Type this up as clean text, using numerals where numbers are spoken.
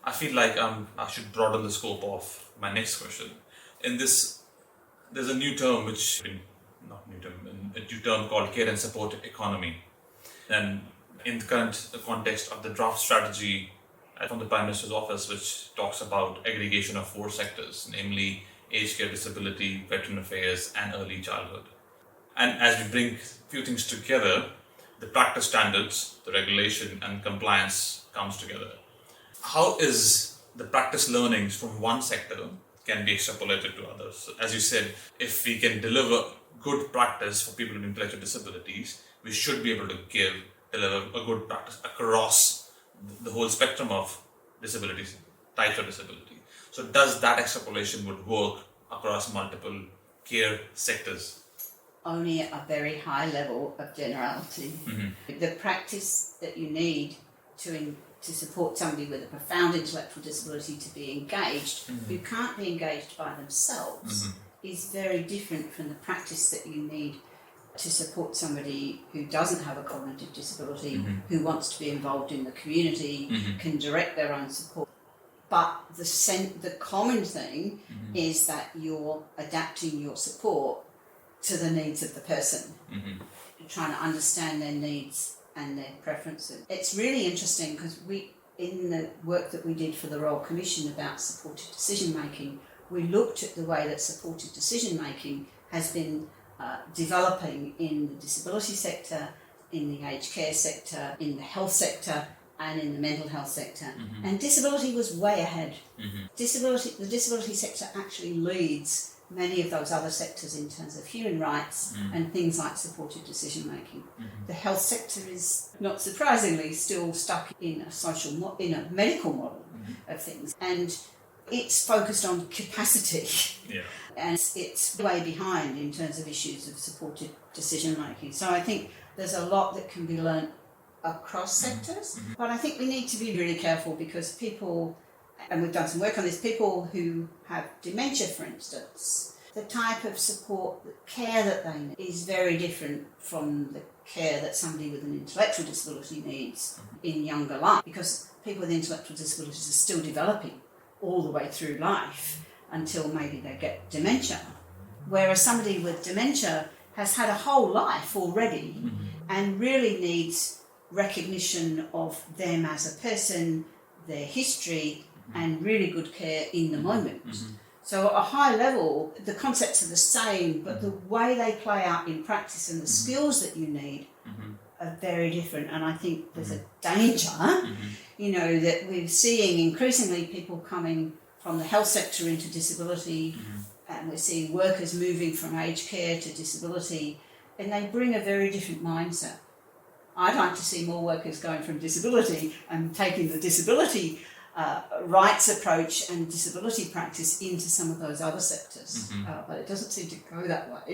I feel like I should broaden the scope of my next question. In this, there's a new term a new term called care and support economy. And in the current context of the draft strategy from the Prime Minister's office, which talks about aggregation of 4 sectors, namely aged care, disability, veteran affairs, and early childhood. And as we bring few things together, the practice standards, the regulation, and compliance comes together. How is the practice learnings from one sector can be extrapolated to others? So as you said, if we can deliver good practice for people with intellectual disabilities, we should be able to deliver a good practice across the whole spectrum of disabilities, types of disability. So does that extrapolation would work across multiple care sectors? Only at a very high level of generality. Mm-hmm. The practice that you need to support somebody with a profound intellectual disability to be engaged, mm-hmm. who can't be engaged by themselves, mm-hmm. is very different from the practice that you need to support somebody who doesn't have a cognitive disability, mm-hmm. who wants to be involved in the community, mm-hmm. can direct their own support. But the common thing mm-hmm. is that you're adapting your support to the needs of the person, mm-hmm. trying to understand their needs and their preferences. It's really interesting because in the work that we did for the Royal Commission about supported decision making, we looked at the way that supported decision making has been developing in the disability sector, in the aged care sector, in the health sector, and in the mental health sector. Mm-hmm. And disability was way ahead. Mm-hmm. The disability sector actually leads many of those other sectors in terms of human rights and things like supported decision making. Mm-hmm. The health sector is, not surprisingly, still stuck in a medical model of things, and it's focused on capacity. Yeah. And it's way behind in terms of issues of supported decision making. So I think there's a lot that can be learnt across sectors, but I think we need to be really careful because people, and we've done some work on this, people who have dementia, for instance, the type of support, the care that they need is very different from the care that somebody with an intellectual disability needs in younger life, because people with intellectual disabilities are still developing all the way through life until maybe they get dementia, whereas somebody with dementia has had a whole life already and really needs recognition of them as a person, their history, and really good care in the moment. So at a high level, the concepts are the same, but the way they play out in practice and the skills that you need are very different. And I think there's a danger, that we're seeing increasingly people coming from the health sector into disability, and we're seeing workers moving from aged care to disability, and they bring a very different mindset. I'd like to see more workers going from disability and taking the disability rights approach and disability practice into some of those other sectors, but it doesn't seem to go that way.